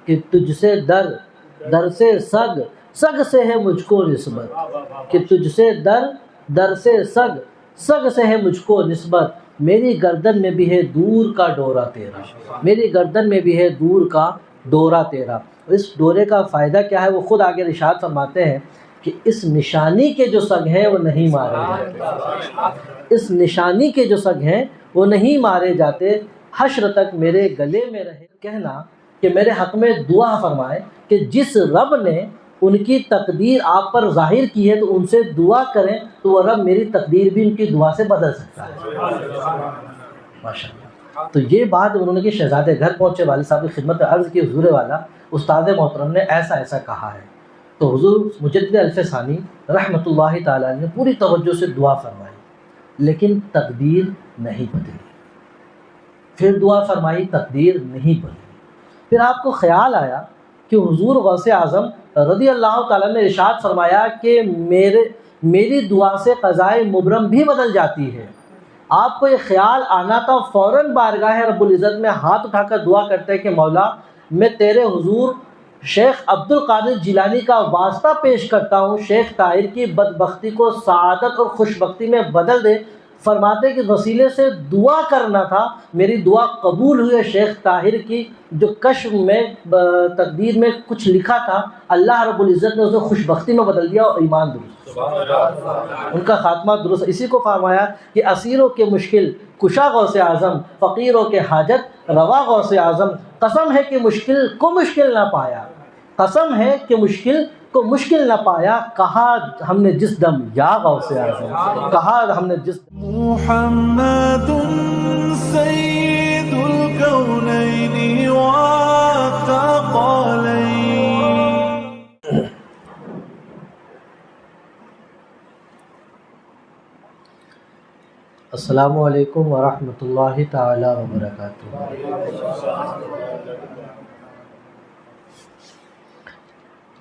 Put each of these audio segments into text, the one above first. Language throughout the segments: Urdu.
کہ تجھ سے در در سے سگ سگ سے ہے مجھ کو نسبت، کہ تجھ سے در سے سگ سگ سے ہے مجھ کو نسبت، میری گردن میں بھی ہے دور کا ڈورا تیرا، میری گردن میں بھی ہے دور کا ڈورا تیرا۔ اس ڈورے کا فائدہ کیا ہے وہ خود آگے ارشاد فرماتے ہیں کہ اس نشانی کے جو سگ ہیں وہ نہیں مارے جاتے، اس نشانی کے جو سگ ہیں وہ نہیں مارے جاتے، حشر تک میرے گلے میں رہے۔ کہنا کہ میرے حق میں دعا فرمائے کہ جس رب نے ان کی تقدیر آپ پر ظاہر کی ہے تو ان سے دعا کریں تو وہ رب میری تقدیر بھی ان کی دعا سے بدل سکتا ہے۔ ماشاءاللہ۔ تو یہ بات انہوں نے کہ شہزادے گھر پہنچے والد صاحب کی خدمت میں عرض کی، حضور والا استاد محترم نے ایسا ایسا کہا ہے۔ تو حضور مجدد الف ثانی رحمۃ اللہ تعالیٰ نے پوری توجہ سے دعا فرمائی، لیکن تقدیر نہیں بدلی۔ پھر دعا فرمائی، تقدیر نہیں بدلی۔ پھر آپ کو خیال آیا کہ حضور غوث اعظم رضی اللہ تعالیٰ نے ارشاد فرمایا کہ میری دعا سے قضائے مبرم بھی بدل جاتی ہے۔ آپ کو یہ خیال آنا تھا، فوراً بارگاہ رب العزت میں ہاتھ اٹھا کر دعا کرتے کہ مولا میں تیرے حضور شیخ عبد القادر جیلانی کا واسطہ پیش کرتا ہوں، شیخ طاہر کی بدبختی کو سعادت اور خوشبختی میں بدل دے۔ فرماتے کہ وسیلے سے دعا کرنا تھا، میری دعا قبول ہوئی ہے۔ شیخ طاہر کی جو کشف میں تقدیر میں کچھ لکھا تھا، اللہ رب العزت نے اسے خوشبختی میں بدل دیا اور ایمان درست، ان کا خاتمہ درست۔ اسی کو فرمایا کہ اسیروں کے مشکل کشا غوث اعظم، فقیروں کے حاجت روا غوث اعظم، قسم ہے کہ مشکل کو مشکل نہ پایا، قسم ہے کہ مشکل کو مشکل نہ پایا، کہا ہم نے جس دم یا غوث اعظم، کہا ہم نے جس محمد سید الکونین والثقلین۔ السلام علیکم ورحمۃ اللہ تعالی وبرکاتہ۔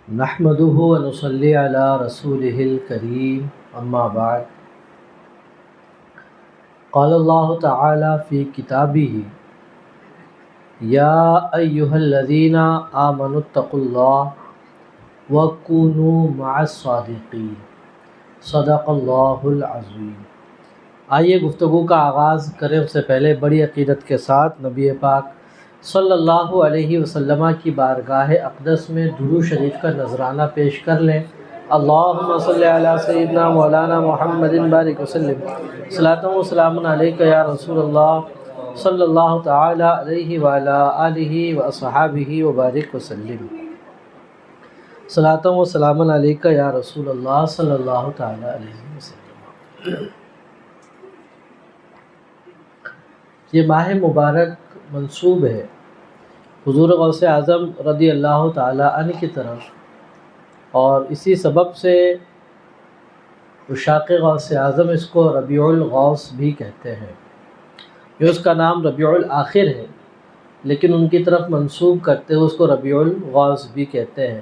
نحمدہ ونصلی علی رسولہ الکریم، اما بعد، قال اللہ تعالی فی کتابہ یا ایہا الذین آمنوا اتقوا اللہ وکونوا مع الصادقین، صدق اللہ العظیم۔ آئیے گفتگو کا آغاز کریں، اس سے پہلے بڑی عقیدت کے ساتھ نبی پاک صلی اللہ علیہ وسلم کی بارگاہ اقدس میں درود شریف کا نذرانہ پیش کر لیں۔ اللہم صلی علی سیدنا مولانا محمد بارک وسلم، صلاۃ و سلام علیک یا رسول اللہ صلی اللہ تعالی علیہ وعلی آلہ واصحابہ وبارک وسلم، صلاۃ و سلام علیک یا رسول اللہ صلی اللہ تعالی علیہ وسلم۔ یہ ماہ مبارک منسوب ہے حضور غوث اعظم رضی اللہ تعالی عنہ کی طرف، اور اسی سبب سے عشاق غوث اعظم اس کو ربیع الغوث بھی کہتے ہیں۔ یہ اس کا نام ربیع الآخر ہے، لیکن ان کی طرف منسوب کرتے ہوئے اس کو ربیع الغوث بھی کہتے ہیں،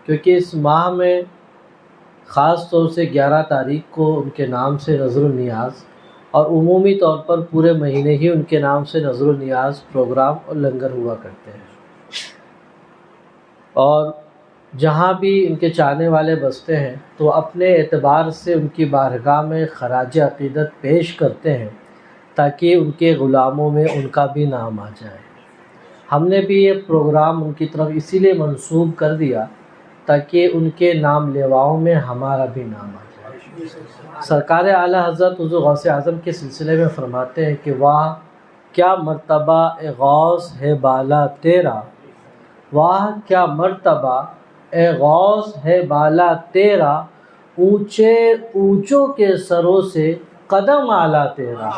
کیونکہ اس ماہ میں خاص طور سے 11 تاریخ کو ان کے نام سے نظر النیاز، اور عمومی طور پر پورے مہینے ہی ان کے نام سے نظر النیاز پروگرام اور لنگر ہوا کرتے ہیں، اور جہاں بھی ان کے چاہنے والے بستے ہیں تو اپنے اعتبار سے ان کی بارگاہ میں خراج عقیدت پیش کرتے ہیں تاکہ ان کے غلاموں میں ان کا بھی نام آ جائے۔ ہم نے بھی یہ پروگرام ان کی طرف اسی لیے منسوب کر دیا تاکہ ان کے نام لیواؤں میں ہمارا بھی نام آ جائے۔ سرکار اعلیٰ حضرت حضور غوث اعظم کے سلسلے میں فرماتے ہیں کہ واہ کیا مرتبہ اے غوث ہے بالا تیرا، واہ کیا مرتبہ اے غوث ہے بالا تیرا، اونچے اونچوں کے سروں سے قدم اعلیٰ تیرا،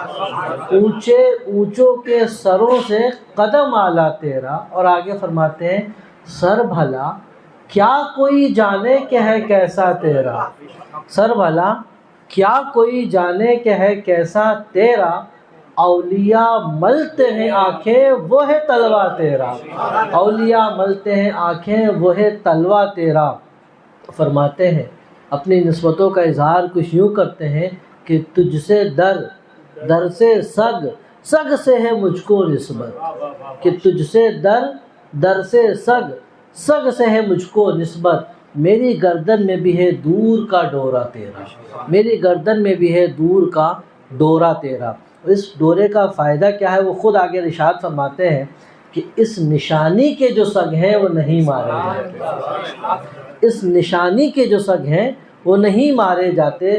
اونچے اونچوں کے سروں سے قدم اعلیٰ تیرا۔ اور آگے فرماتے ہیں سر بھلا کیا کوئی جانے کہ ہے کیسا تیرا، سر بھلا کیا کوئی جانے کہ ہے کیسا تیرا، اولیاء ملتے ہیں آنکھیں وہ ہے تلوا تیرا، اولیاء ملتے ہیں آنکھیں وہ ہے تلوا تیرا۔ فرماتے ہیں اپنی نسبتوں کا اظہار کچھ یوں کرتے ہیں کہ تجھ سے در سے سگ سے ہے مجھ کو نسبت، کہ تجھ سے در سے سگ سے ہے مجھ کو نسبت، میری گردن میں بھی ہے دور کا ڈورا تیرا، میری گردن میں بھی ہے دور کا ڈورا تیرا۔ اس ڈورے کا فائدہ کیا ہے وہ خود آگے ارشاد فرماتے ہیں کہ اس نشانی کے جو سگ ہیں وہ نہیں مارے جاتے، اس نشانی کے جو سگ ہیں وہ نہیں مارے جاتے،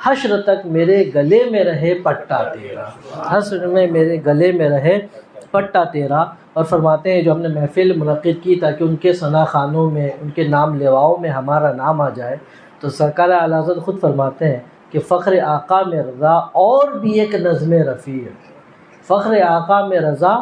حشر تک میرے گلے میں رہے پٹا تیرا، حشر میں میرے گلے میں رہے پٹا تیرا۔ اور فرماتے ہیں جو ہم نے محفل منعقد کی تاکہ ان کے ثنا خوانوں میں، ان کے نام لیواؤں میں ہمارا نام آ جائے، تو سرکار اعلی حضرت خود فرماتے ہیں کہ فخر آقا میں رضا اور بھی ایک نظم رفیع، فخر آقا میں رضا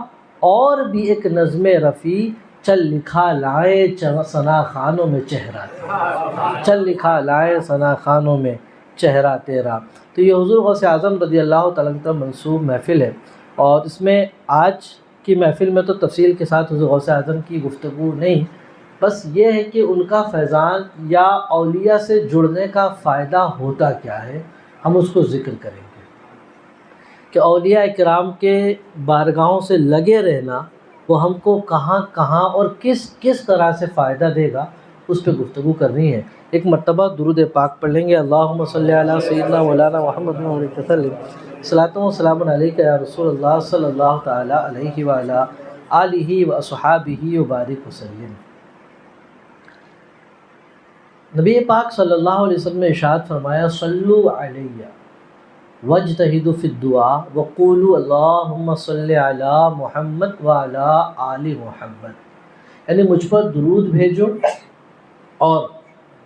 اور بھی ایک نظم رفیع، چل لکھا لائے ثنا خوانوں میں چہرہ تیرا، چل لکھا لائے ثنا خوانوں میں چہرہ تیرا۔ تو یہ حضور غوث اعظم رضی اللہ تعالیٰ عنہ منسوب محفل ہے، اور اس میں آج کی محفل میں تو تفصیل کے ساتھ حضور غوث اعظم کی گفتگو نہیں، بس یہ ہے کہ ان کا فیضان یا اولیاء سے جڑنے کا فائدہ ہوتا کیا ہے، ہم اس کو ذکر کریں گے کہ اولیاء کرام کے بارگاہوں سے لگے رہنا وہ ہم کو کہاں کہاں اور کس کس طرح سے فائدہ دے گا، اس پہ گفتگو کرنی ہے۔ ایک مرتبہ درود پاک پڑھ لیں گے، اللہم صلی علی سیدنا مولانا محمد علیہ وسلم، صلاۃ و سلام علیک یا رسول اللہ صلی اللہ تعالی علیہ وعلی آلہ و اصحابہ وبارک وسلم۔ نبی پاک صلی اللہ علیہ وسلم نے ارشاد فرمایا، صلو علیہ واجتہدوا فی الدعاء وقولوا اللہم صلی علی محمد وعلی آل محمد، یعنی مجھ پر درود بھیجو اور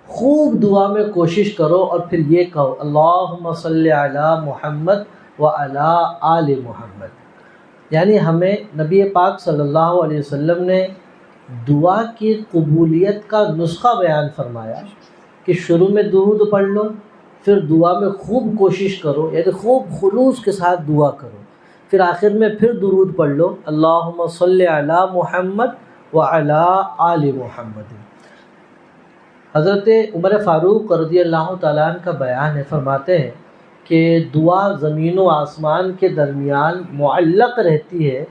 خوب دعا میں کوشش کرو، اور پھر یہ کہو اللہم صلی علی محمد وعلی آل محمد۔ یعنی ہمیں نبی پاک صلی اللہ علیہ وسلم نے دعا کی قبولیت کا نسخہ بیان فرمایا کہ شروع میں درود پڑھ لو، پھر دعا میں خوب کوشش کرو، یعنی خوب خلوص کے ساتھ دعا کرو، پھر آخر میں پھر درود پڑھ لو اللہم صلی علی محمد وعلی آل محمد۔ حضرت عمر فاروق رضی اللہ تعالیٰ عنہ کا بیان ہے، فرماتے ہیں کہ دعا زمین و آسمان کے درمیان معلق رہتی ہے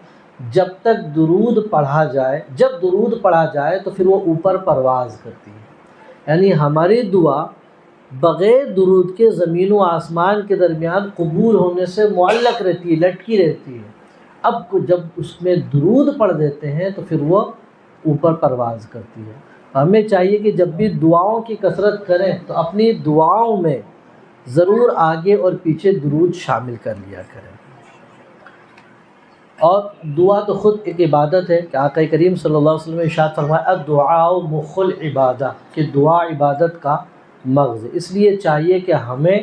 جب تک درود پڑھا جائے، جب درود پڑھا جائے تو پھر وہ اوپر پرواز کرتی ہے، یعنی ہماری دعا بغیر درود کے زمین و آسمان کے درمیان قبول ہونے سے معلق رہتی ہے، لٹکی رہتی ہے۔ اب جب اس میں درود پڑھ دیتے ہیں تو پھر وہ اوپر پرواز کرتی ہے۔ ہمیں چاہیے کہ جب بھی دعاؤں کی کثرت کریں تو اپنی دعاؤں میں ضرور آگے اور پیچھے درود شامل کر لیا کریں۔ اور دعا تو خود ایک عبادت ہے کہ آقا کریم صلی اللہ علیہ وسلم نے ارشاد فرمایا الدعاء مخ العبادہ، کہ دعا عبادت کا مغز ہے۔ اس لیے چاہیے کہ ہمیں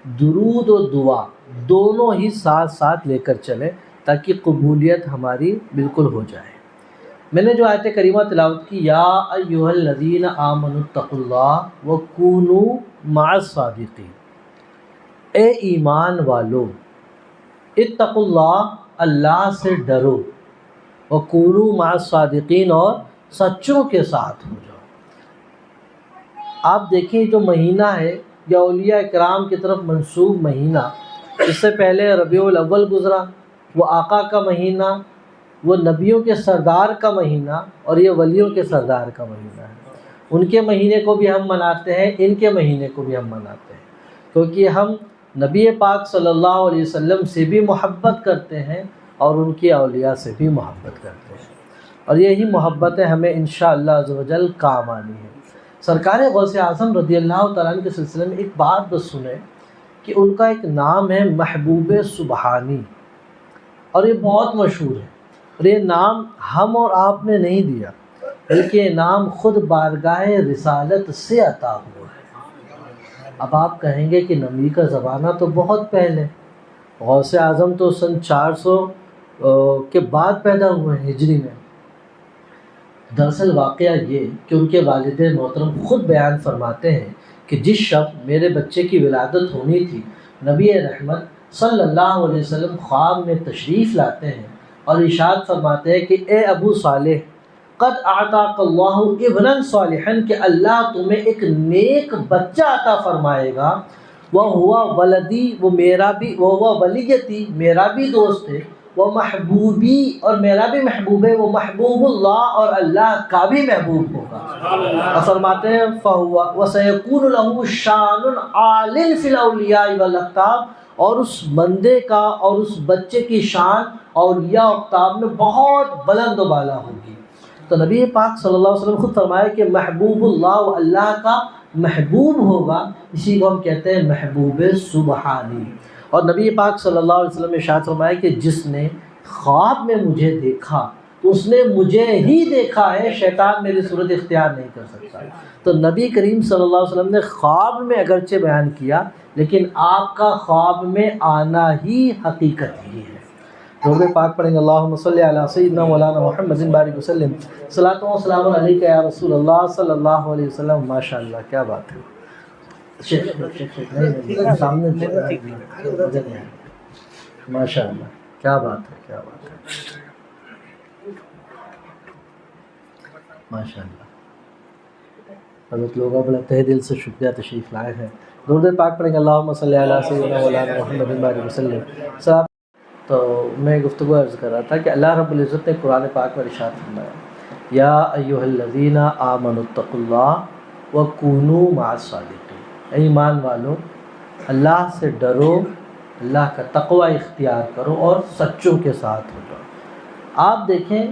درود و دعا دونوں ہی ساتھ ساتھ لے کر چلیں تاکہ قبولیت ہماری بالکل ہو جائے۔ میں نے جو آیت کریمہ تلاوت کی، یا ایھا الذین آمنوا اتقوا اللہ وکونوا مع الصادقین، اے ایمان والو اتقوا اللہ، اللہ سے ڈرو، وکونوا مع الصادقین، اور سچوں کے ساتھ ہو جاؤ۔ آپ دیکھیں جو مہینہ ہے یا اولیاء کرام کی طرف منسوب مہینہ، اس سے پہلے ربیع الاول گزرا، وہ آقا کا مہینہ، وہ نبیوں کے سردار کا مہینہ، اور یہ ولیوں کے سردار کا مہینہ ہے۔ ان کے مہینے کو بھی ہم مناتے ہیں، ان کے مہینے کو بھی ہم مناتے ہیں، کیونکہ ہم نبی پاک صلی اللہ علیہ وسلم سے بھی محبت کرتے ہیں اور ان کی اولیاء سے بھی محبت کرتے ہیں، اور یہی محبتیں ہمیں انشاءاللہ عز و جل کام آنی ہیں۔ سرکار غوث اعظم رضی اللہ تعالیٰ عنہ کے سلسلے میں ایک بات بس سنیں کہ ان کا ایک نام ہے محبوب سبحانی، اور یہ بہت مشہور ہے، اور یہ نام ہم اور آپ نے نہیں دیا بلکہ یہ نام خود بارگاہ رسالت سے عطا ہوا ہے۔ اب آپ کہیں گے کہ نبی کا زمانہ تو بہت پہلے، غوث اعظم تو سن 400 کے بعد پیدا ہوئے ہیں ہجری میں۔ دراصل واقعہ یہ کہ ان کے والد محترم خود بیان فرماتے ہیں کہ جس شب میرے بچے کی ولادت ہونی تھی، نبی رحمت صلی اللہ علیہ وسلم خواب میں تشریف لاتے ہیں اور ارشاد فرماتے ہیں کہ اے ابو صالح، قد اعطاک اللہ ابنا صالحا، کہ اللہ تمہیں ایک نیک بچہ عطا فرمائے گا، وہو ولدی، وہ میرا بھی، وہو ولیتی، میرا بھی دوست ہے، وہ محبوبی اور میرا بھی محبوب ہے، وہ محبوب اللہ اور اللہ کا بھی محبوب ہوگا۔ اور فرماتے ہیں فَهُوَ وَسَيَكُونُ لَهُ شَانٌ عَالٍ فِي الْأَوْلِيَاءِ وَالْأَقْطَابِ، اور اس بندے کا اور اس بچے کی شان اولیاء و اقطاب میں بہت بلند و بالا ہوگی۔ تو نبی پاک صلی اللہ علیہ وسلم خود فرمایا کہ محبوب اللہ و اللہ کا محبوب ہوگا، اسی کو ہم کہتے ہیں محبوب سبحانی۔ اور نبی پاک صلی اللہ علیہ وسلم نے ارشاد فرمایا کہ جس نے خواب میں مجھے دیکھا تو اس نے مجھے ہی دیکھا ہے، شیطان میری صورت اختیار نہیں کر سکتا۔ تو نبی کریم صلی اللہ علیہ وسلم نے خواب میں اگرچہ بیان کیا، لیکن آپ کا خواب میں آنا ہی حقیقت ہی ہے۔ درود پاک پڑھیں گے، اللہم صلی علی سیدنا مولانا محمد بارک وسلم، صلاۃ و سلام علیک یا رسول اللہ صلی اللہ علیہ وسلم۔ ماشاء اللہ، کیا بات ہے۔ سامنے ماشاء اللہ، کیا بات ہے، کیا بات ہے، ماشاء اللہ۔ حضرت لوگوں بڑا تہ دل سے شکریہ تشریف لائے ہیں۔ درود پاک پڑھیں گے، اللہم صلی علی سیدنا مولانا محمد بارک وسلم۔ تو میں گفتگو عرض کر رہا تھا کہ اللہ رب العزت نے قرآن پاک میں ارشاد فرمایا، یا ایھا الذین آمنوا اتقوا اللہ وکونوا مع الصادقین، اے ایمان والو اللہ سے ڈرو، اللہ کا تقوی اختیار کرو اور سچوں کے ساتھ ہو جاؤ۔ آپ دیکھیں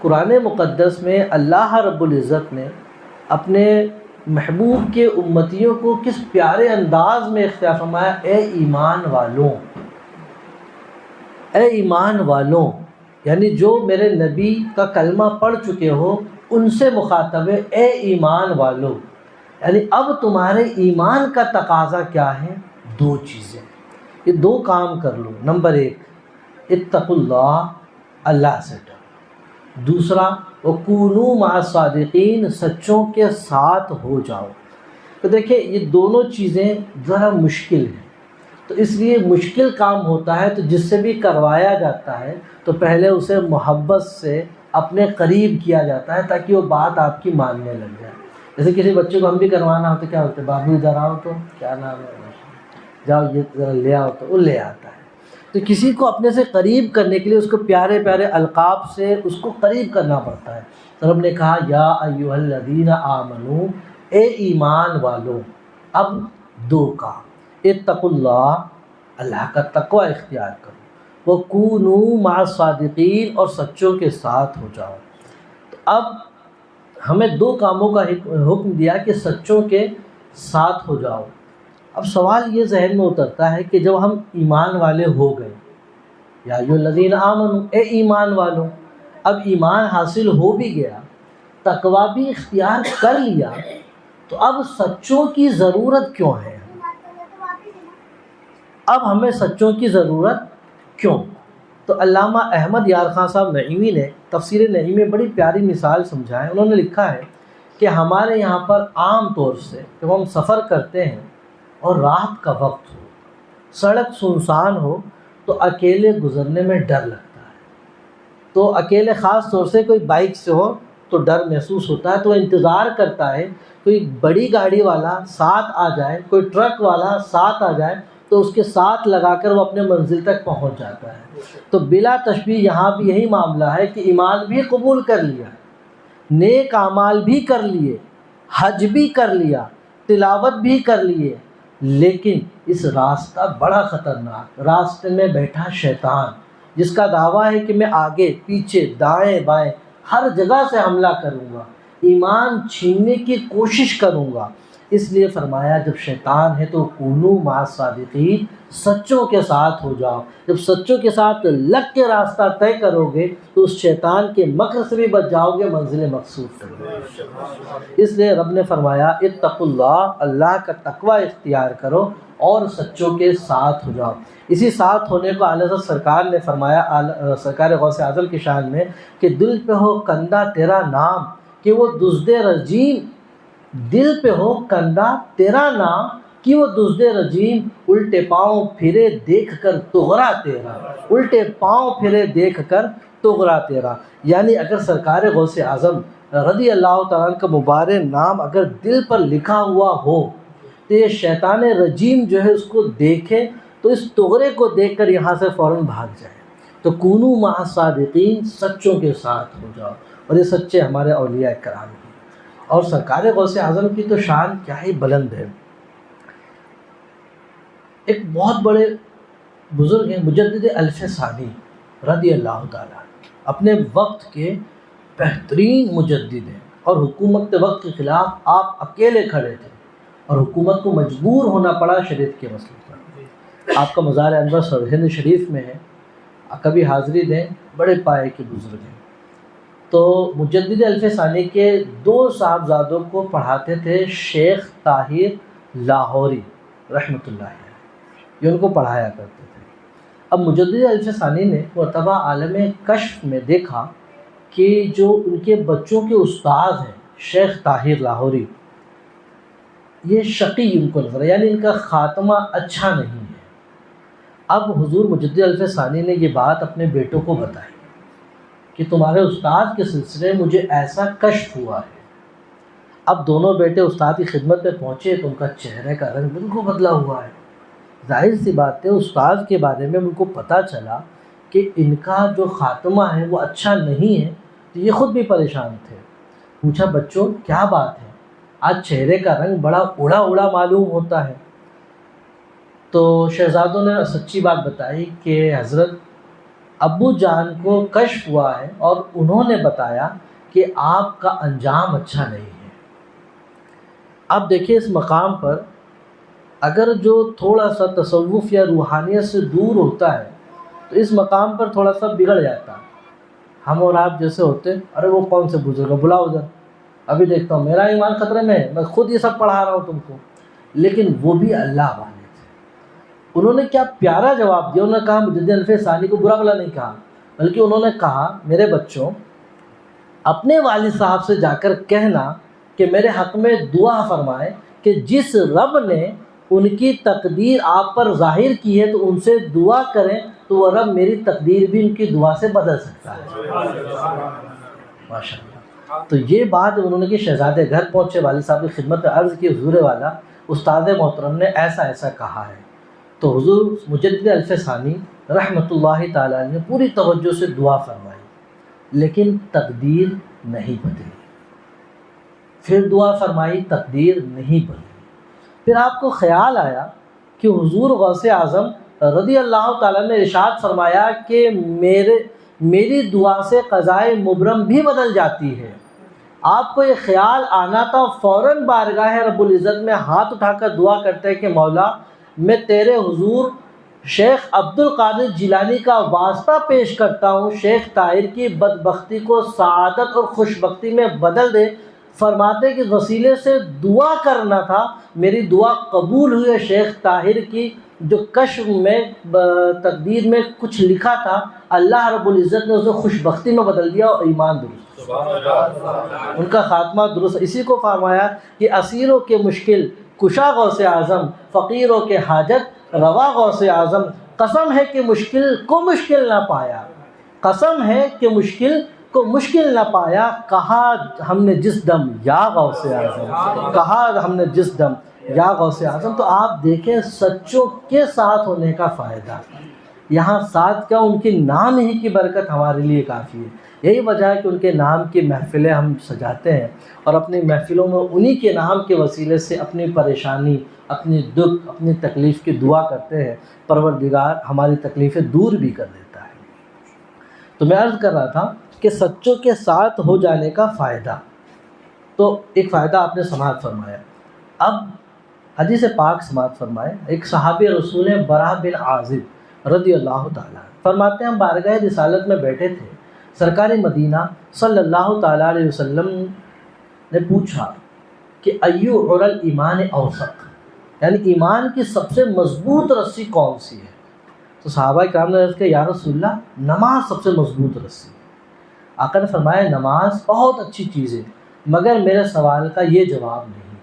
قرآن مقدس میں اللہ رب العزت نے اپنے محبوب کے امتیوں کو کس پیارے انداز میں اختیار فرمایا، اے ایمان والوں، اے ایمان والوں، یعنی جو میرے نبی کا کلمہ پڑھ چکے ہو ان سے مخاطب ہے، اے ایمان والوں۔ یعنی اب تمہارے ایمان کا تقاضا کیا ہے؟ دو چیزیں، یہ دو کام کر لو۔ نمبر ایک، اتقوا اللہ، اللہ سے ڈرو۔ دوسرا، وکونوا مع الصادقین، سچوں کے ساتھ ہو جاؤ۔ تو دیکھیں یہ دونوں چیزیں ذرا مشکل ہیں، تو اس لیے مشکل کام ہوتا ہے تو جس سے بھی کروایا جاتا ہے تو پہلے اسے محبت سے اپنے قریب کیا جاتا ہے تاکہ وہ بات آپ کی ماننے لگ جائے۔ جیسے کسی بچے کو ہم بھی کروانا ہو تو کیا ہوتا ہے، بابو ادھر آؤ تو کیا نام ہے، جاؤ یہ ذرا لے آؤ، تو وہ لے آتا ہے۔ تو کسی کو اپنے سے قریب کرنے کے لیے اس کو پیارے پیارے القاب سے اس کو قریب کرنا پڑتا ہے۔ تو رب نے کہا یا ایھا الذین آمنو، اے ایمان والو۔ اب دو کام، اتقوا اللہ، اللہ کا تقوی اختیار کرو، وکونوا مع الصادقین، اور سچوں کے ساتھ ہو جاؤ۔ تو اب ہمیں دو کاموں کا حکم دیا کہ سچوں کے ساتھ ہو جاؤ۔ اب سوال یہ ذہن میں اترتا ہے کہ جب ہم ایمان والے ہو گئے، یا ایھا الذین آمنوا، اے ایمان والوں، اب ایمان حاصل ہو بھی گیا، تقوی بھی اختیار کر لیا، تو اب سچوں کی ضرورت کیوں ہے؟ اب ہمیں سچوں کی ضرورت کیوں؟ تو علامہ احمد یار خان صاحب نعیمی نے تفسیر نعیمی میں بڑی پیاری مثال سمجھا ہے۔ انہوں نے لکھا ہے کہ ہمارے یہاں پر عام طور سے جب ہم سفر کرتے ہیں اور رات کا وقت ہو، سڑک سنسان ہو، تو اکیلے گزرنے میں ڈر لگتا ہے۔ تو اکیلے خاص طور سے کوئی بائک سے ہو تو ڈر محسوس ہوتا ہے، تو انتظار کرتا ہے کوئی بڑی گاڑی والا ساتھ آ جائے، کوئی ٹرک والا ساتھ آ جائے تو اس کے ساتھ لگا کر وہ اپنے منزل تک پہنچ جاتا ہے۔ تو بلا تشبیہ یہاں بھی یہی معاملہ ہے کہ ایمان بھی قبول کر لیا، نیک اعمال بھی کر لیے، حج بھی کر لیا، تلاوت بھی کر لیے، لیکن اس راستہ بڑا خطرناک، راستے میں بیٹھا شیطان جس کا دعویٰ ہے کہ میں آگے پیچھے دائیں بائیں ہر جگہ سے حملہ کروں گا، ایمان چھیننے کی کوشش کروں گا۔ اس لیے فرمایا جب شیطان ہے تو کونوا مع الصادقین، سچوں کے ساتھ ہو جاؤ۔ جب سچوں کے ساتھ لگ کے راستہ طے کرو گے تو اس شیطان کے مکر سے بھی بچ جاؤ گے، منزل مقصود کرو گے۔ اس لیے رب نے فرمایا اتقوا اللہ، اللہ کا تقوی اختیار کرو اور سچوں کے ساتھ ہو جاؤ۔ اسی ساتھ ہونے کو اعلیٰ حضرت سرکار نے فرمایا، سرکار غوث اعظم کی شان میں، کہ دل پہ ہو کندہ تیرا نام کہ وہ دزد رجیم، دل پہ ہو کندہ تیرا نام کہ وہ دزد رجیم، الٹے پاؤں پھرے دیکھ کر تغرا تیرا، الٹے پاؤں پھرے دیکھ کر تغرا تیرا۔ یعنی اگر سرکار غوث اعظم رضی اللہ تعالیٰ عنہ کا مبارک نام اگر دل پر لکھا ہوا ہو تو یہ شیطان رجیم جو ہے اس کو دیکھے تو اس تغرے کو دیکھ کر یہاں سے فوراً بھاگ جائے۔ تو کونو مع الصادقین، سچوں کے ساتھ ہو جاؤ، اور یہ سچے ہمارے اولیاء کرام ہیں۔ اور سرکار غوث اعظم کی تو شان کیا ہی بلند ہے۔ ایک بہت بڑے بزرگ ہیں مجدد الف ثانی رضی اللہ تعالیٰ، اپنے وقت کے بہترین مجدد ہیں، اور حکومت کے وقت کے خلاف آپ اکیلے کھڑے تھے، اور حکومت کو مجبور ہونا پڑا شریعت کے مسئلے پر۔ آپ کا مزار انور سرہند شریف میں ہے، کبھی حاضری دیں، بڑے پائے کے بزرگ ہیں۔ تو مجدد الف ثانی کے 2 صاحبزادوں کو پڑھاتے تھے شیخ طاہر لاہوری رحمۃ اللہ علیہ، یہ ان کو پڑھایا کرتے تھے۔ اب مجدد الف ثانی نے مرتبہ عالم کشف میں دیکھا کہ جو ان کے بچوں کے استاد ہیں شیخ طاہر لاہوری، یہ شقی ان کو نظر، یعنی ان کا خاتمہ اچھا نہیں ہے۔ اب حضور مجدد الف ثانی نے یہ بات اپنے بیٹوں کو بتائی کہ تمہارے استاد کے سلسلے مجھے ایسا کشف ہوا ہے۔ اب دونوں بیٹے استاد کی خدمت میں پہنچے تو ان کا چہرے کا رنگ بالکل بدلا ہوا ہے۔ ظاہر سی بات ہے، استاد کے بارے میں ان کو پتہ چلا کہ ان کا جو خاتمہ ہے وہ اچھا نہیں ہے، تو یہ خود بھی پریشان تھے۔ پوچھا بچوں کیا بات ہے، آج چہرے کا رنگ بڑا اڑا اڑا معلوم ہوتا ہے۔ تو شہزادوں نے سچی بات بتائی کہ حضرت ابو جان کو کشف ہوا ہے اور انہوں نے بتایا کہ آپ کا انجام اچھا نہیں ہے۔ اب دیکھیے اس مقام پر اگر جو تھوڑا سا تصوف یا روحانیت سے دور ہوتا ہے تو اس مقام پر تھوڑا سا بگڑ جاتا ہے۔ ہم اور آپ جیسے ہوتے، ارے وہ کون سے بزرگ ہے، بلاؤ ادھر، ابھی دیکھتا ہوں، میرا ایمان خطرے میں ہے، میں خود یہ سب پڑھا رہا ہوں تم کو۔ لیکن وہ بھی اللہ والے تھے۔ انہوں نے کیا پیارا جواب دیا، انہوں نے کہا مجدد الف ثانی کو برا بلا نہیں کہا، بلکہ انہوں نے کہا میرے بچوں اپنے والد صاحب سے جا کر کہنا کہ میرے حق میں دعا فرمائے کہ جس رب نے ان کی تقدیر آپ پر ظاہر کی ہے تو ان سے دعا کریں تو وہ رب میری تقدیر بھی ان کی دعا سے بدل سکتا ہے۔ ماشاء اللہ۔ تو یہ بات انہوں نے کہ شہزادے گھر پہنچے، والد صاحب کی خدمت میں عرض کی حضور والا استاد محترم نے ایسا ایسا کہا ہے۔ تو حضور مجدد الف ثانی رحمۃ اللہ تعالیٰ نے پوری توجہ سے دعا فرمائی، لیکن تقدیر نہیں بدلی۔ پھر دعا فرمائی، تقدیر نہیں بدلی۔ پھر آپ کو خیال آیا کہ حضور غوث اعظم رضی اللہ تعالیٰ نے ارشاد فرمایا کہ میری دعا سے قضائے مبرم بھی بدل جاتی ہے۔ آپ کو یہ خیال آنا تھا، فوراً بارگاہ رب العزت میں ہاتھ اٹھا کر دعا کرتے کہ مولا میں تیرے حضور شیخ عبد القادر جیلانی کا واسطہ پیش کرتا ہوں، شیخ طاہر کی بدبختی کو سعادت اور خوشبختی میں بدل دے۔ فرماتے کہ وسیلے سے دعا کرنا تھا، میری دعا قبول ہوئی ہے۔ شیخ طاہر کی جو کشف میں تقدیر میں کچھ لکھا تھا، اللہ رب العزت نے اسے خوشبختی میں بدل دیا اور ایمان درست، ان کا خاتمہ درست۔ اسی کو فرمایا کہ اسیروں کے مشکل کشا غوث اعظم، فقیروں کے حاجت روا غوث اعظم، قسم ہے کہ مشکل کو مشکل نہ پایا، قسم ہے کہ مشکل کو مشکل نہ پایا، کہا ہم نے جس دم یا غوث اعظم، کہا ہم نے جس دم یا غوث اعظم۔ تو آپ دیکھیں سچوں کے ساتھ ہونے کا فائدہ، یہاں ساتھ کیا ان کے نام ہی کی برکت ہمارے لیے کافی ہے۔ یہی وجہ ہے کہ ان کے نام کی محفلیں ہم سجاتے ہیں اور اپنی محفلوں میں انہی کے نام کے وسیلے سے اپنی پریشانی، اپنی دکھ، اپنی تکلیف کی دعا کرتے ہیں، پروردگار ہماری تکلیفیں دور بھی کر دیتا ہے۔ تو میں عرض کر رہا تھا کہ سچوں کے ساتھ ہو جانے کا فائدہ، تو ایک فائدہ آپ نے سماعت فرمایا۔ اب حدیث پاک سماعت فرمائے، ایک صحابی رسول براء بن عازب رضی اللہ تعالیٰ فرماتے ہیں ہم بارگاہ رسالت میں بیٹھے تھے، سرکار مدینہ صلی اللہ تعالیٰ علیہ وسلم نے پوچھا کہ ایو عر الایمان اوثق، یعنی ایمان کی سب سے مضبوط رسی کون سی ہے؟ تو صحابہ کرام نے عرض کیا یا رسول اللہ نماز سب سے مضبوط رسی۔ آقا نے فرمایا نماز بہت اچھی چیز ہے، مگر میرے سوال کا یہ جواب نہیں۔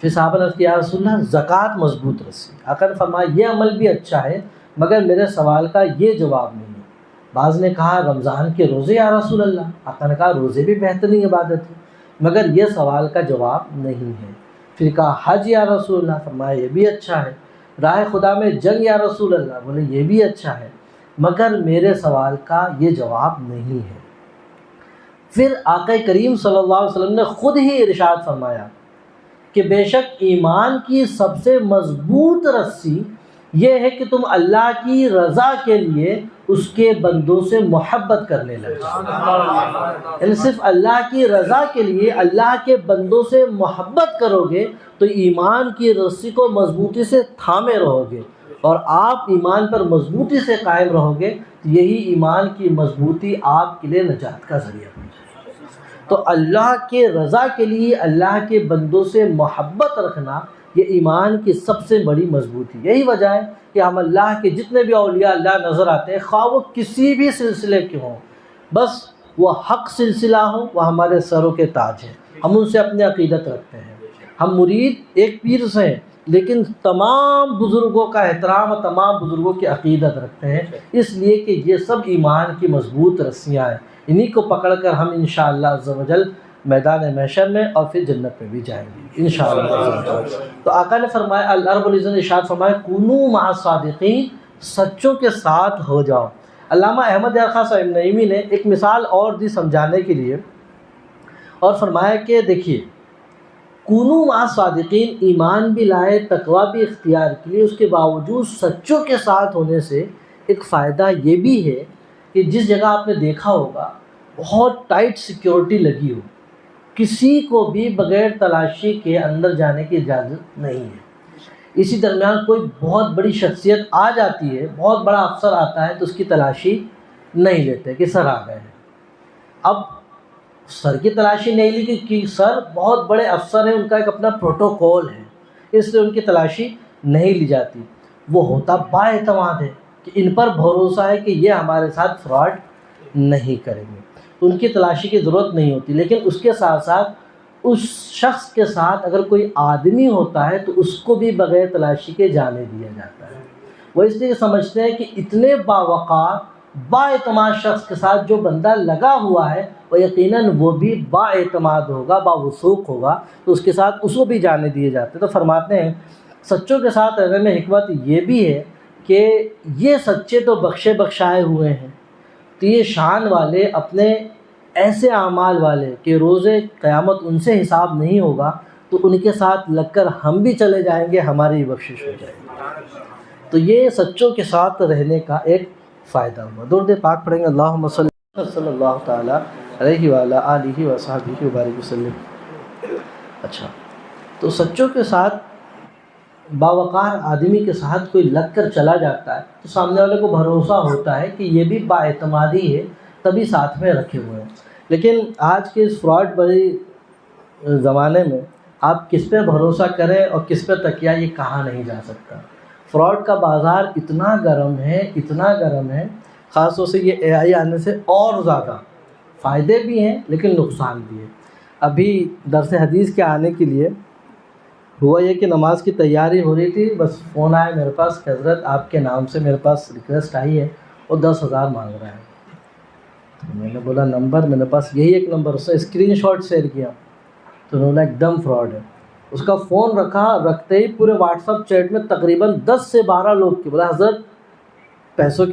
پھر صحابہ نے عرض کیا یا رسول اللہ زکوٰۃ مضبوط رسی۔ آقا نے فرمایا یہ عمل بھی اچھا ہے، مگر میرے سوال کا یہ جواب نہیں۔ بعض نے کہا رمضان کے روزے یا رسول اللہ، آقا نے کہا روزے بھی بہترین عبادت ہے، مگر یہ سوال کا جواب نہیں ہے۔ پھر کہا حج یا رسول اللہ، فرمایا یہ بھی اچھا ہے۔ راہ خدا میں جنگ یا رسول اللہ، بولے یہ بھی اچھا ہے، مگر میرے سوال کا یہ جواب نہیں ہے۔ پھر آقا کریم صلی اللہ علیہ وسلم نے خود ہی ارشاد فرمایا کہ بے شک ایمان کی سب سے مضبوط رسی یہ ہے کہ تم اللہ کی رضا کے لیے اس کے بندوں سے محبت کرنے لگے۔ یعنی صرف اللہ کی رضا کے لیے اللہ کے بندوں سے محبت کرو گے تو ایمان کی رسی کو مضبوطی سے تھامے رہو گے، اور آپ ایمان پر مضبوطی سے قائم رہو گے تو یہی ایمان کی مضبوطی آپ کے لیے نجات کا ذریعہ بن جائے۔ تو اللہ کے رضا کے لیے اللہ کے بندوں سے محبت رکھنا یہ ایمان کی سب سے بڑی مضبوطی۔ یہی وجہ ہے کہ ہم اللہ کے جتنے بھی اولیاء اللہ نظر آتے ہیں، خواہ وہ کسی بھی سلسلے کے ہوں، بس وہ حق سلسلہ ہو، وہ ہمارے سروں کے تاج ہیں، ہم ان سے اپنی عقیدت رکھتے ہیں۔ ہم مرید ایک پیر سے ہیں لیکن تمام بزرگوں کا احترام اور تمام بزرگوں کی عقیدت رکھتے ہیں، اس لیے کہ یہ سب ایمان کی مضبوط رسیاں ہیں، انہی کو پکڑ کر ہم انشاءاللہ عز و جل میدان محشر میں اور پھر جنت میں بھی جائیں گے انشاءاللہ عز و جل۔ تو آقا نے فرمایا، اللہ رب العزت نے ارشاد فرمایا، کونوا مع الصادقین، سچوں کے ساتھ ہو جاؤ۔ علامہ احمد یار خان صاحب نعیمی نے ایک مثال اور دی سمجھانے کے لیے، اور فرمایا کہ دیکھیے، کونوا مع الصادقین، ایمان بھی لائے، تقویٰ بھی اختیار کیے، اس کے باوجود سچوں کے ساتھ ہونے سے ایک فائدہ یہ بھی ہے کہ جس جگہ آپ نے دیکھا ہوگا بہت ٹائٹ سیکیورٹی لگی ہو، کسی کو بھی بغیر تلاشی کے اندر جانے کی اجازت نہیں ہے۔ اسی درمیان کوئی بہت بڑی شخصیت آ جاتی ہے، بہت بڑا افسر آتا ہے تو اس کی تلاشی نہیں لیتے کہ سر آ گئے ہیں۔ اب سر کی تلاشی نہیں لی کہ سر بہت بڑے افسر ہیں، ان کا ایک اپنا پروٹوکول ہے، اس لیے ان کی تلاشی نہیں لی جاتی۔ وہ ہوتا با اعتماد ہے کہ ان پر بھروسہ ہے کہ یہ ہمارے ساتھ فراڈ نہیں کریں گے، تو ان کی تلاشی کی ضرورت نہیں ہوتی۔ لیکن اس کے ساتھ ساتھ اس شخص کے ساتھ اگر کوئی آدمی ہوتا ہے تو اس کو بھی بغیر تلاشی کے جانے دیا جاتا ہے۔ وہ اس لیے سمجھتے ہیں کہ اتنے باوقار با اعتماد شخص کے ساتھ جو بندہ لگا ہوا ہے وہ یقیناً وہ بھی با اعتماد ہوگا، با وثوق ہوگا، تو اس کے ساتھ اس کو بھی جانے دیے جاتے ہیں۔ تو فرماتے ہیں سچوں کے ساتھ رہنے میں حکمت یہ بھی ہے کہ یہ سچے تو بخشے بخشائے ہوئے ہیں، تو یہ شان والے اپنے ایسے اعمال والے کہ روز قیامت ان سے حساب نہیں ہوگا، تو ان کے ساتھ لگ کر ہم بھی چلے جائیں گے، ہماری بخشش ہو جائے گی۔ تو یہ سچوں کے ساتھ رہنے کا ایک فائدہ ہوا۔ درود پاک پڑھیں گے، اللہم صلی اللہ تعالیٰ علیہ وعلی آلہ وصحبہ وبارک وسلم۔ اچھا، تو سچوں کے ساتھ، باوقار آدمی کے ساتھ کوئی لگ کر چلا جاتا ہے تو سامنے والے کو بھروسہ ہوتا ہے کہ یہ بھی با اعتمادی ہے، تبھی ساتھ میں رکھے ہوئے ہیں۔ لیکن آج کے اس فراڈ بھری زمانے میں آپ کس پہ بھروسہ کریں اور کس پہ تکیہ، یہ کہا نہیں جا سکتا۔ فراڈ کا بازار اتنا گرم ہے، اتنا گرم ہے، خاص طور سے یہ AI آنے سے اور زیادہ فائدے بھی ہیں لیکن نقصان بھی ہے۔ ابھی درس حدیث کے آنے کے لیے ہوا یہ کہ نماز کی تیاری ہو رہی تھی، بس فون آیا میرے پاس کہ حضرت آپ کے نام سے میرے پاس ریکویسٹ آئی ہے اور 10,000 مانگ رہا ہے۔ تو میں نے بولا نمبر میرے پاس یہی ایک نمبر، اس نے اسکرین شاٹ شیئر کیا، تو انہوں نے ایک دم فراڈ ہے۔ اس کا فون رکھتے ہی پورے واٹس ایپ چیٹ میں تقریباً 10 سے 12 لوگ کی بولا حضرت پیسوں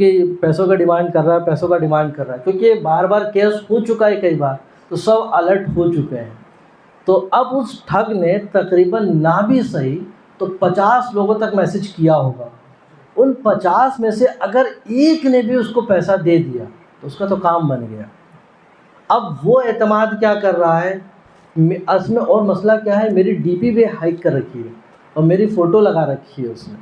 کا ڈیمانڈ کر رہا ہے، پیسوں کا ڈیمانڈ کر رہا ہے، کیونکہ بار بار کیس ہو چکا ہے کئی بار، تو سب الرٹ ہو چکے ہیں۔ تو اب اس ٹھگ نے تقریباً نہ بھی صحیح تو 50 لوگوں تک میسج کیا ہوگا، ان 50 میں سے اگر ایک نے بھی اس کو پیسہ دے دیا تو اس کا تو کام بن گیا۔ اب وہ اعتماد کیا کر رہا ہے، اس میں اور مسئلہ کیا ہے، میری ڈی پی بھی ہائیک کر رکھی ہے اور میری فوٹو لگا رکھی ہے، اس نے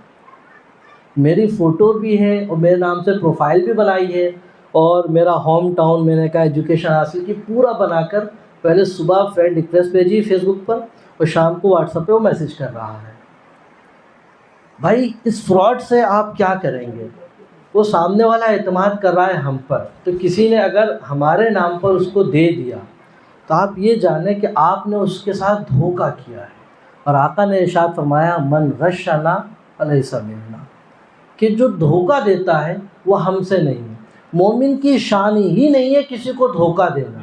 میری فوٹو بھی ہے اور میرے نام سے پروفائل بھی بنائی ہے، اور میرا ہوم ٹاؤن میں نے کہا ایجوکیشن حاصل کی پورا بنا کر پہلے صبح فرینڈ ریکویسٹ بھیجی فیس بک پر اور شام کو واٹس ایپ پہ وہ میسج کر رہا ہے۔ بھائی اس فراڈ سے آپ کیا کریں گے؟ وہ سامنے والا اعتماد کر رہا ہے ہم پر، تو کسی نے اگر ہمارے نام پر اس کو دے دیا تو آپ یہ جانیں کہ آپ نے اس کے ساتھ دھوکہ کیا ہے۔ اور آقا نے ارشاد فرمایا من غشنا فلیس منا، کہ جو دھوکہ دیتا ہے وہ ہم سے نہیں ہے۔ مومن کی شان ہی نہیں ہے کسی کو دھوکہ دینا۔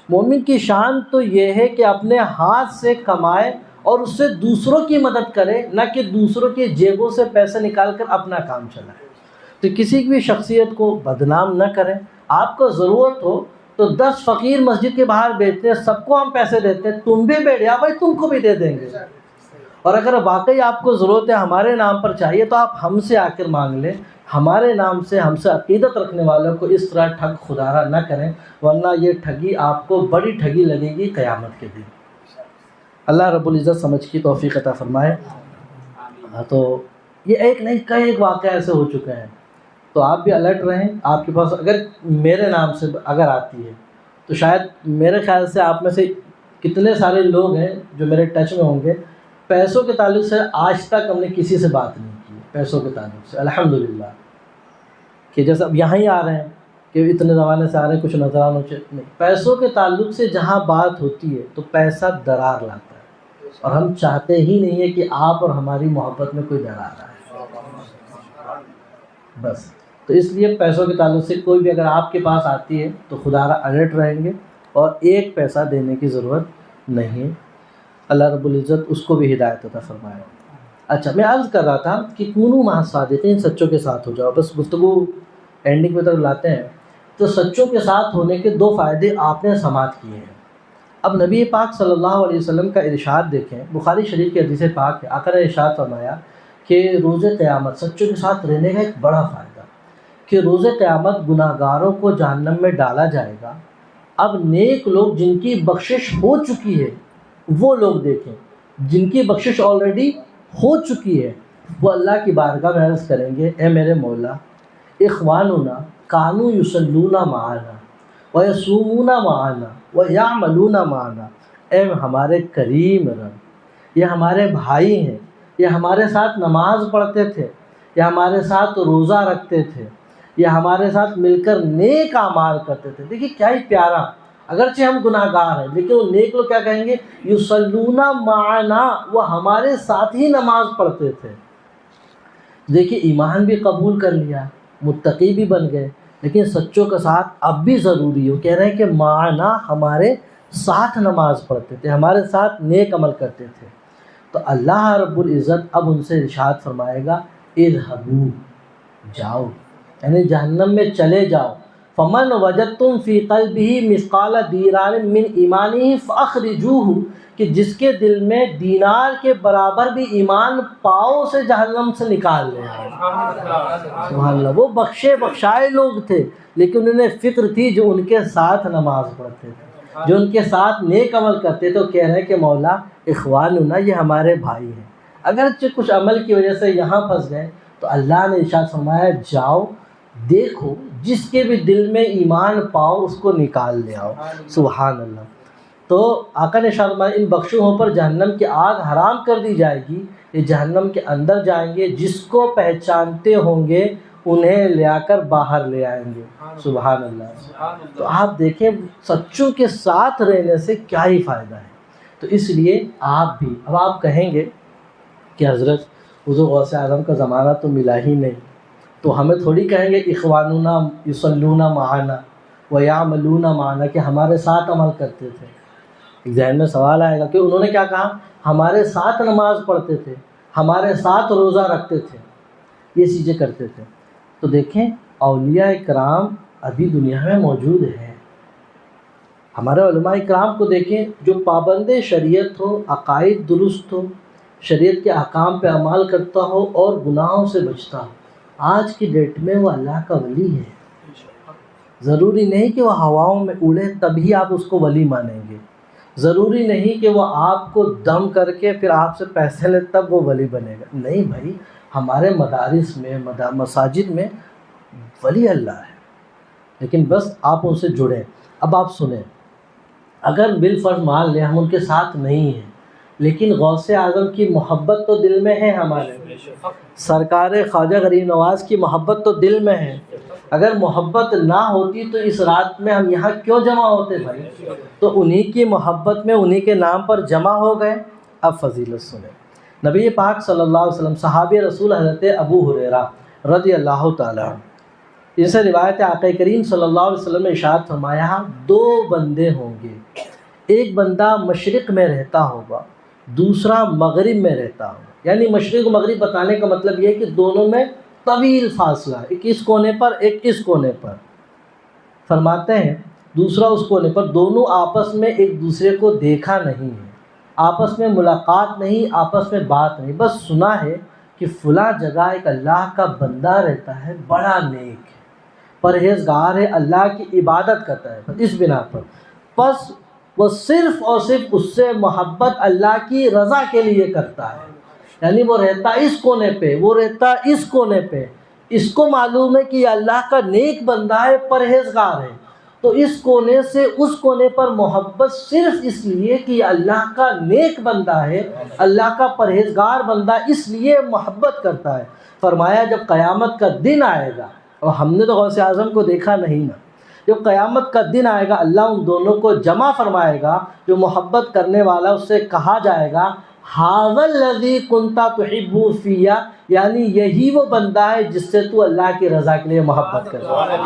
مومن کی شان تو یہ ہے کہ اپنے ہاتھ سے کمائے اور اس سے دوسروں کی مدد کرے، نہ کہ دوسروں کی جیبوں سے پیسے نکال کر اپنا کام چلائے۔ تو کسی کی بھی شخصیت کو بدنام نہ کریں. آپ کو ضرورت ہو تو 10 فقیر مسجد کے باہر بیٹھتے ہیں, سب کو ہم پیسے دیتے ہیں, تم بھی بیٹھ جاؤ بھائی, تم کو بھی دے دیں گے. اور اگر واقعی آپ کو ضرورت ہے, ہمارے نام پر چاہیے, تو آپ ہم سے آ کر مانگ لیں. ہمارے نام سے, ہم سے عقیدت رکھنے والوں کو اس طرح ٹھگ خدارا نہ کریں, ورنہ یہ ٹھگی آپ کو بڑی ٹھگی لگے گی قیامت کے دن. اللہ رب العزت سمجھ کی توفیق عطا فرمائے. تو یہ ایک نہیں کئی ایک واقعہ ایسے ہو چکے ہیں, تو آپ بھی الرٹ رہیں. آپ کے پاس اگر میرے نام سے اگر آتی ہے تو شاید میرے خیال سے آپ میں سے کتنے سارے لوگ ہیں جو میرے ٹچ میں ہوں گے, پیسوں کے تعلق سے آج تک ہم نے کسی سے بات نہیں کی. پیسوں کے تعلق سے الحمدللہ, کہ جیسے اب یہاں ہی آ رہے ہیں کہ اتنے زمانے سے آ رہے ہیں, کچھ نظرانوں سے نہیں. پیسوں کے تعلق سے جہاں بات ہوتی ہے تو پیسہ درار لاتا ہے, اور ہم چاہتے ہی نہیں ہے کہ آپ اور ہماری محبت میں کوئی درار آئے بس. تو اس لیے پیسوں کے تعلق سے کوئی بھی اگر آپ کے پاس آتی ہے تو خدا را الرٹ رہیں گے, اور ایک پیسہ دینے کی ضرورت نہیں. اللہ رب العزت اس کو بھی ہدایت عطا فرمائے. اچھا, میں عرض کر رہا تھا کہ کونوا مع الصادقین, سچوں کے ساتھ ہو جاؤ. بس گفتگو اینڈنگ کی طرف لاتے ہیں. تو سچوں کے ساتھ ہونے کے 2 فائدے آپ نے سماعت کیے ہیں. اب نبی پاک صلی اللہ علیہ وسلم کا ارشاد دیکھیں, بخاری شریف کی حدیث پاک ہے. آقا نے ارشاد فرمایا کہ روز قیامت سچوں کے ساتھ رہنے کا ایک بڑا فائدہ کہ روز قیامت گناہگاروں کو جہنم میں ڈالا جائے گا. اب نیک لوگ جن کی بخشش ہو چکی ہے وہ لوگ دیکھیں, جن کی بخشش آلریڈی ہو چکی ہے, وہ اللہ کی بارگاہ میں عرض کریں گے, اے میرے مولا, اخواننا کانوا یصلون معنا ویصومون معنا ویعملون معنا. اے ہمارے کریم رب, یہ ہمارے بھائی ہیں, یہ ہمارے ساتھ نماز پڑھتے تھے, یہ ہمارے ساتھ روزہ رکھتے تھے, یہ ہمارے ساتھ مل کر نیک اعمال کرتے تھے. دیکھیے کیا ہی پیارا, اگرچہ ہم گناہ گار ہیں لیکن وہ نیک لوگ کیا کہیں گے, یصلون معنا, وہ ہمارے ساتھ ہی نماز پڑھتے تھے. دیکھیے ایمان بھی قبول کر لیا, متقی بھی بن گئے, لیکن سچوں کا ساتھ اب بھی ضروری ہو. کہہ رہے ہیں کہ معنا, ہمارے ساتھ نماز پڑھتے تھے, ہمارے ساتھ نیک عمل کرتے تھے. تو اللہ رب العزت اب ان سے ارشاد فرمائے گا, اذهبوا, جاؤ, یعنی جہنم میں چلے جاؤ. فمن وجدتم فی قلبہ مثقال دینار من ایمانہ فاخرجوہ, کہ جس کے دل میں دینار کے برابر بھی ایمان پاؤ سے جہنم سے نکال لیں. سبحان اللہ, وہ بخشے بخشائے لوگ تھے, لیکن انہیں فکر تھی جو ان کے ساتھ نماز پڑھتے تھے, جو ان کے ساتھ نیک عمل کرتے تھے. کہہ رہے ہیں کہ مولا اخواننا, یہ ہمارے بھائی ہیں, اگرچہ کچھ عمل کی وجہ سے یہاں پھنس گئے, تو اللہ نے ارشاد فرمایا جاؤ دیکھو, جس کے بھی دل میں ایمان پاؤ اس کو نکال لے آؤ. سبحان اللہ. تو آقا نے ارشاد فرمایا ان بخشوہوں پر جہنم کی آگ حرام کر دی جائے گی, یہ جہنم کے اندر جائیں گے, جس کو پہچانتے ہوں گے انہیں لے آ کر باہر لے آئیں گے. سبحان اللہ. تو آپ دیکھیں سچوں کے ساتھ رہنے سے کیا ہی فائدہ ہے. تو اس لیے آپ بھی, اب آپ کہیں گے کہ حضرت حضور غوث اعظم کا زمانہ تو ملا ہی نہیں, تو ہمیں تھوڑی کہیں گے اخواننا یصلون معنا ویعملون معنا, کہ ہمارے ساتھ عمل کرتے تھے. ذہن میں سوال آئے گا کہ انہوں نے کیا کہا, ہمارے ساتھ نماز پڑھتے تھے, ہمارے ساتھ روزہ رکھتے تھے, یہ چیزیں کرتے تھے. تو دیکھیں اولیاء کرام ابھی دنیا میں موجود ہیں. ہمارے علماء کرام کو دیکھیں, جو پابند شریعت ہو, عقائد درست ہو, شریعت کے احکام پہ عمل کرتا ہو اور گناہوں سے بچتا ہو, آج کی ڈیٹ میں وہ اللہ کا ولی ہے. ضروری نہیں کہ وہ ہواؤں میں اڑے تبھی آپ اس کو ولی مانیں گے, ضروری نہیں کہ وہ آپ کو دم کر کے پھر آپ سے پیسے لے تب وہ ولی بنے گا. نہیں بھائی, ہمارے مدارس میں مساجد میں ولی اللہ ہے, لیکن بس آپ ان سے جڑیں. اب آپ سنیں, اگر بالفرض مان لیں ہم ان کے ساتھ نہیں ہیں, لیکن غوث اعظم کی محبت تو دل میں ہے ہمارے, سرکار خواجہ غریب نواز کی محبت تو دل میں ہے. اگر محبت نہ ہوتی تو اس رات میں ہم یہاں کیوں جمع ہوتے بھائی؟ تو انہی کی محبت میں انہی کے نام پر جمع ہو گئے. اب فضیلت سنیں. نبی پاک صلی اللہ علیہ وسلم, صحابی رسول حضرت ابو ہریرہ رضی اللہ تعالیٰ عنہ, ان سے روایت ہے آقا کریم صلی اللہ علیہ وسلم نے ارشاد فرمایا, 2 بندے ہوں گے, ایک بندہ مشرق میں رہتا ہوگا, دوسرا مغرب میں رہتا ہوگا. یعنی مشرق و مغرب بتانے کا مطلب یہ ہے کہ دونوں میں طویل فاصلہ، ایک اس کونے پر ایک اس کونے پر، فرماتے ہیں دوسرا اس کونے پر، دونوں آپس میں ایک دوسرے کو دیکھا نہیں ہے، آپس میں ملاقات نہیں، آپس میں بات نہیں، بس سنا ہے کہ فلاں جگہ ایک اللہ کا بندہ رہتا ہے، بڑا نیک ہے، پرہیزگار ہے، اللہ کی عبادت کرتا ہے، اس بنا پر پس وہ صرف اور صرف اس سے محبت اللہ کی رضا کے لیے کرتا ہے، یعنی وہ رہتا اس کونے پہ، وہ رہتا اس کونے پہ، اس کو معلوم ہے کہ یہ اللہ کا نیک بندہ ہے، پرہیزگار ہے، تو اس کونے سے اس کونے پر محبت صرف اس لیے کہ یہ اللہ کا نیک بندہ ہے، اللہ کا پرہیزگار بندہ، اس لیے محبت کرتا ہے۔ فرمایا جب قیامت کا دن آئے گا، اور ہم نے تو غوث اعظم کو دیکھا نہیں نا، جب قیامت کا دن آئے گا اللہ ان دونوں کو جمع فرمائے گا، جو محبت کرنے والا، اس سے کہا جائے گا ھذا الذی کنت تحب فی، یعنی یہی وہ بندہ ہے جس سے تو اللہ کی رضا کے لیے محبت کرتا ہے۔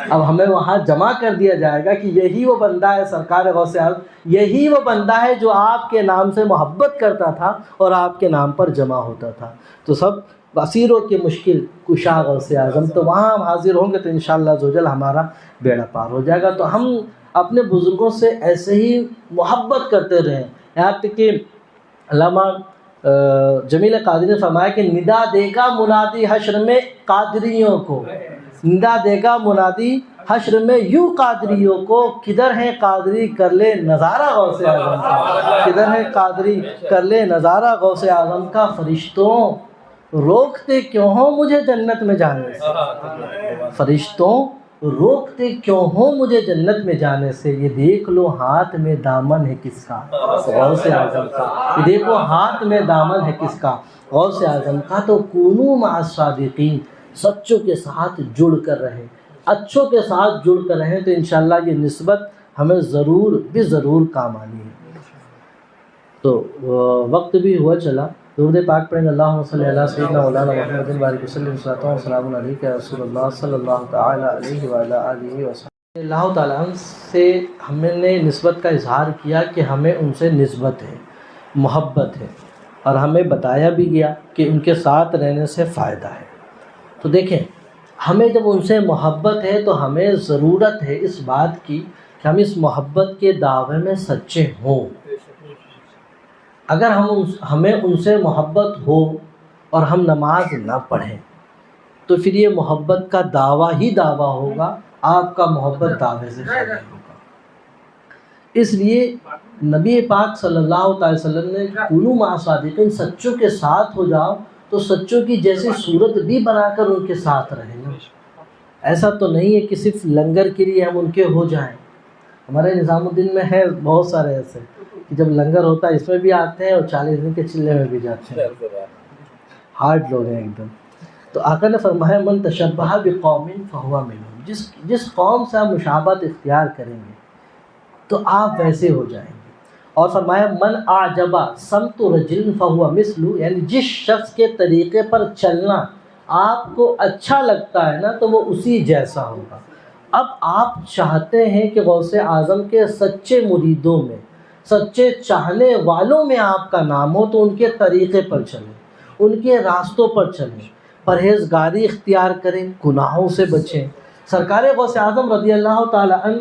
اب ہمیں وہاں جمع کر دیا جائے گا کہ یہی وہ بندہ ہے سرکار غوث اعظم، یہی وہ بندہ ہے جو آپ کے نام سے محبت کرتا تھا اور آپ کے نام پر جمع ہوتا تھا۔ تو سب اسیروں کی مشکل کشا غوث اعظم، تو وہاں ہم حاضر ہوں گے تو انشاءاللہ عزوجل ہمارا بیڑا پار ہو جائے گا۔ تو ہم اپنے بزرگوں سے ایسے ہی محبت کرتے رہیں، یہاں تک کہ علامہ جمیل قادری نے فرمایا کہ ندا دے گا منادی حشر میں قادریوں کو، ندا دے گا منادی حشر میں یوں قادریوں کو، کدھر ہے قادری کر لے نظارہ غوث اعظم کا، کدھر ہے قادری کر لے نظارہ غوث اعظم کا، فرشتوں روکتے کیوں ہو مجھے جنت میں جانے سے، فرشتوں روکتے کیوں ہو مجھے جنت میں جانے سے، یہ دیکھ لو ہاتھ میں دامن ہے کس کا، غوث اعظم کا، یہ دیکھو ہاتھ میں دامن ہے کس کا، غوث اعظم کا۔ تو کونوا مع الصادقین، سچوں کے ساتھ جڑ کر رہیں، اچھوں کے ساتھ جڑ کر رہیں، تو انشاءاللہ یہ نسبت ہمیں ضرور بھی ضرور کام آنی ہے۔ تو وقت بھی ہوا چلا، درود پاک پڑھیں گے، اللہم صلی علی سیدنا مولانا محمد وبارک وسلم، صلاۃ و سلام علیک یا رسول اللہ صلی اللہ تعالی علیہ وعلی آلہ وسلم۔ اللہ تعالیٰ عنہ سے ہم نے نسبت کا اظہار کیا کہ ہمیں ان سے نسبت ہے، محبت ہے، اور ہمیں بتایا بھی گیا کہ ان کے ساتھ رہنے سے فائدہ ہے۔ تو دیکھیں، ہمیں جب ان سے محبت ہے تو ہمیں ضرورت ہے اس بات کی کہ ہم اس محبت کے دعوے میں سچے ہوں۔ اگر ہمیں ان سے محبت ہو اور ہم نماز نہ پڑھیں تو پھر یہ محبت کا دعویٰ ہی دعویٰ ہوگا، آپ کا محبت دعوے سے خالی ہوگا۔ اس لیے نبی پاک صلی اللہ علیہ وسلم نے کونوا مع الصادقین، سچوں کے ساتھ ہو جاؤ، تو سچوں کی جیسی صورت بھی بنا کر ان کے ساتھ رہیں نا۔ ایسا تو نہیں ہے کہ صرف لنگر کے لیے ہم ان کے ہو جائیں۔ ہمارے نظام الدین میں ہے بہت سارے ایسے کہ جب لنگر ہوتا ہے اس میں بھی آتے ہیں اور 40 دن کے چلے میں بھی جاتے ہیں، ہارڈ لوگ ہیں ایک دم۔ تو آقا نے فرمایا من تشبہ بقوم فہو منہم، جس قوم سے آپ مشابہت اختیار کریں گے تو آپ ویسے ہو جائیں گے۔ اور فرمایا من اعجب سمت رجل فہو مثلہ، یعنی جس شخص کے طریقے پر چلنا آپ کو اچھا لگتا ہے نا تو وہ اسی جیسا ہوگا۔ اب آپ چاہتے ہیں کہ غوث اعظم کے سچے مریدوں میں، سچے چاہنے والوں میں آپ کا نام ہو، تو ان کے طریقے پر چلیں، ان کے راستوں پر چلیں، پرہیزگاری اختیار کریں، گناہوں سے بچیں۔ سرکار غوث اعظم رضی اللہ تعالی عنہ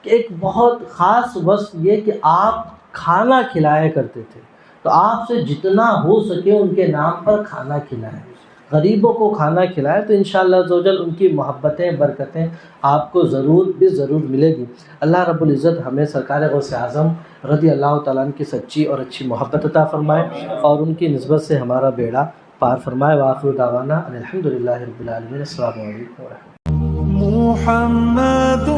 ایک بہت خاص وصف یہ کہ آپ کھانا کھلایا کرتے تھے، تو آپ سے جتنا ہو سکے ان کے نام پر کھانا کھلائیں، غریبوں کو کھانا کھلائیں، تو انشاءاللہ عزوجل ان کی محبتیں، برکتیں آپ کو ضرور بھی ضرور ملے گی۔ اللہ رب العزت ہمیں سرکار غوث اعظم رضی اللہ تعالیٰ عنہ کی سچی اور اچھی محبت عطا فرمائے اور ان کی نسبت سے ہمارا بیڑا پار فرمائے۔ وآخر دعوانا الحمدللہ رب العالمین۔ السلام علیکم ورحمۃ اللہ۔ محمد